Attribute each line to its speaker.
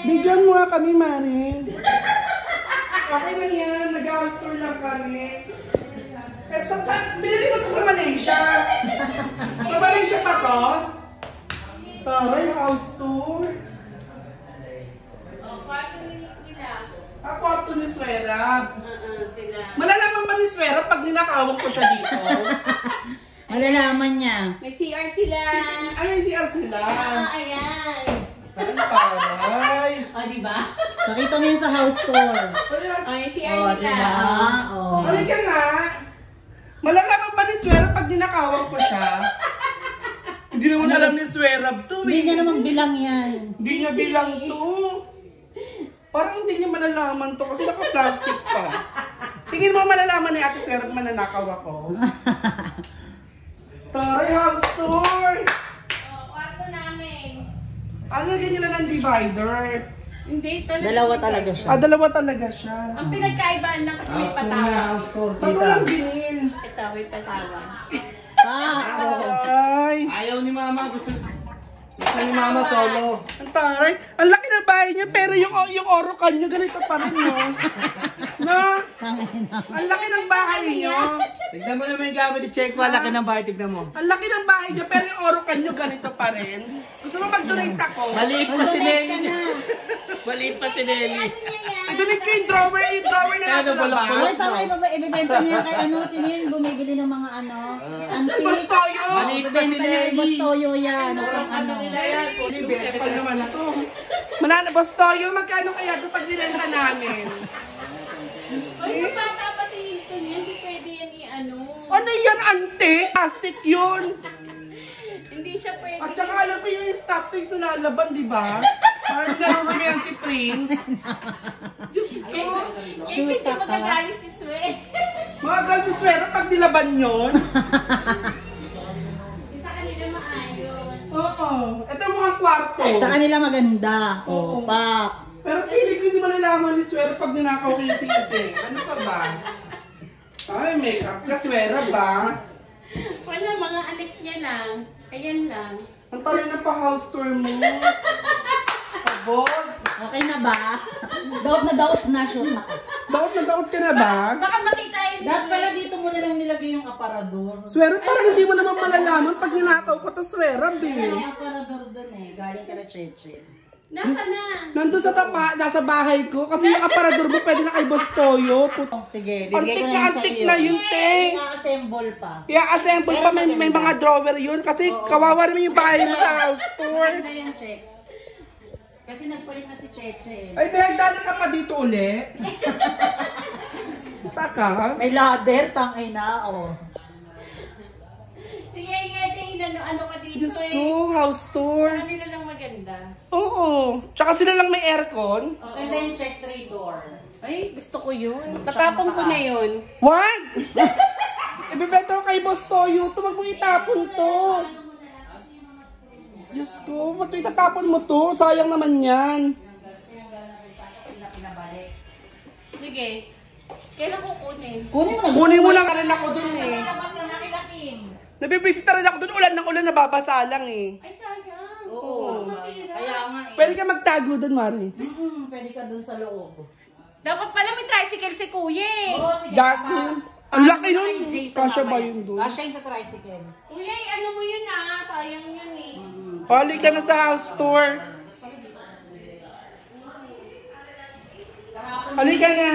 Speaker 1: Bigyan mo nga kami, Mari. Okay na yan. Nag-house tour lang kami. At sometimes, binili mo ito sa Malaysia. Sa Malaysia pa to? Taray, house tour.
Speaker 2: Kwarto nila.
Speaker 1: Kwarto ni Swera.
Speaker 2: Sila.
Speaker 1: Malalaman ba ni Swera pag ninakawang ko siya dito?
Speaker 3: Malalaman niya.
Speaker 2: May CR sila.
Speaker 1: Ay, may CR sila.
Speaker 2: Ayan.
Speaker 1: Ay, taray.
Speaker 2: O, diba?
Speaker 3: Pakita mo yun sa house tour.
Speaker 2: O, yung CR
Speaker 3: Oh,
Speaker 2: nila.
Speaker 3: diba? Oh.
Speaker 1: Halika nga. Malalaman ba ni Swera pag ninakawang ko siya? Hindi naman alam ni Swera to
Speaker 3: Hindi
Speaker 1: eh.
Speaker 3: niya naman bilang yan.
Speaker 1: Hindi niya bilang to. Parang hindi niya malalaman to kasi naka-plastic pa. Tingin mo malalaman ni Ate Swera kung mananakaw ako. Taray, house tour!
Speaker 2: Kwarto namin.
Speaker 1: Ano ganyan na ng divider?
Speaker 2: Hindi, talaga.
Speaker 3: Dalawa talaga siya.
Speaker 1: Dalawa talaga siya.
Speaker 2: Ang pinagkaibaan lang kasi may patawan.
Speaker 4: House tour,
Speaker 1: Bago
Speaker 4: tita.
Speaker 1: lang binil.
Speaker 2: Ito, may patawan.
Speaker 1: Ay!
Speaker 4: Ayaw ni mama, gusto ni mama solo.
Speaker 1: Ang taray. Ang laki ng bahay niya pero yung orokan niya ganito pa rin no? No? Ang laki ng bahay niyo.
Speaker 4: Tignan mo naman yung gamit ni Check, laki ng bahay, tignan mo.
Speaker 1: Ang laki ng bahay niya pero yung orokan niyo ganito pa rin. Gusto mo mag-donate ako?
Speaker 4: Maliit pa si Nelly. Maliit pa si Nelly.
Speaker 1: I-donate ko yung drawer na
Speaker 4: Kaya
Speaker 1: nasa
Speaker 4: bulok-bulok.
Speaker 1: labas.
Speaker 3: Ay, tama yung ibibenta niya kay ano, sino yun bumibili ng mga ano, antique.
Speaker 1: Bastoyo!
Speaker 4: Maliit pa si
Speaker 3: Ibibenta niya kay
Speaker 4: Nelly.
Speaker 3: Bastoyo yan. Ang ano.
Speaker 1: Epal naman ito. Manana, Bastoyo, magkano kaya ito pag nilenta namin?
Speaker 2: Uy, mabata pa si Hilton yan. Hindi pwede yan i-ano.
Speaker 1: Ano yan, ante? Plastic yun.
Speaker 2: Hindi siya pwede.
Speaker 1: At saka alam ko yung stop toys na lalaban, di ba? Parang narurumi yan si Prince. Diyos ko.
Speaker 2: Eh, kasi magagalit si Sue.
Speaker 1: Mga girls, si Swera pag nilaban yun.
Speaker 2: Sa kanila maayos.
Speaker 1: Oo. Ito yung mga kwarto.
Speaker 3: Sa kanila maganda.
Speaker 1: Oo.
Speaker 3: Oh, pak.
Speaker 1: Pero pili ko hindi malalaman ni Swera pag ninakaw ko yung sisig. Ano pa ba? Ay, makeup ka, Swera ba?
Speaker 2: Wala, mga anak niya lang. Ayan lang.
Speaker 1: Ang tali na pa house tour mo. Pabog.
Speaker 3: Okay na ba? Daot na shoot na.
Speaker 1: Daot ka na ba?
Speaker 2: Baka makita yun.
Speaker 3: Dapat pala dito mo na lang nilagay yung aparador.
Speaker 1: Swera, parang hindi mo naman malalaman pag ninakaw ko to, Swera,
Speaker 3: May
Speaker 1: be.
Speaker 3: aparador dun eh. Galing ka na Cheche.
Speaker 2: Nasa na?
Speaker 1: Nandun sa nasa bahay ko, kasi yung aparador mo pwede na kay Bastoyo.
Speaker 3: Sige, bigay ko na lang sa
Speaker 1: Antik
Speaker 3: iyo.
Speaker 1: na yun, te.
Speaker 3: I-assemble pa.
Speaker 1: I-assemble pa, may mga drawer yun. Kasi kawawa naman yung bahay mo sa house tour.
Speaker 3: Maganda yung check. Kasi nagpalit na si Cheche.
Speaker 1: Ay, may hagdanan ka pa dito uli. Taka.
Speaker 3: May ladder, tangay na, oh.
Speaker 2: Sige, tingnan ano ka dito
Speaker 1: Diyos
Speaker 2: eh.
Speaker 1: ko, house tour.
Speaker 2: Sa kanila lang maganda.
Speaker 1: Oo. Tsaka sila lang may aircon.
Speaker 3: And then check 3 door.
Speaker 2: Ay, gusto ko yun. Tatapon ko na yun.
Speaker 1: What? Ibibenta ko kay Bastoyo to. Wag mo itapon to. Diyos ko, ba't itatapon mo to? Sayang naman yan.
Speaker 2: Sige. Kailan ko kunin?
Speaker 3: Kunin mo na.
Speaker 1: Kunin mo lang rin ako dun eh.
Speaker 3: Labas na nakilakim.
Speaker 1: Nabibisita rin ako dun. Ulan ng ulan, nababasa lang eh.
Speaker 2: Ay, sayang.
Speaker 3: Oo.
Speaker 2: Masira.
Speaker 3: Kaya nga eh.
Speaker 1: Pwede ka magtago dun, Mari.
Speaker 3: Pwede ka dun sa loob.
Speaker 2: Dapat pala may tricycle si Kuya eh.
Speaker 3: Oo, sige.
Speaker 1: Gago. Ang laki nun.
Speaker 3: Kay Jason
Speaker 1: Kasya ba
Speaker 3: mamaya.
Speaker 1: yun dun?
Speaker 3: Kasya yung sa tricycle.
Speaker 2: Kuya, ano mo yun ah? Sayang yun eh.
Speaker 1: Hali ka na sa house tour. Halika na.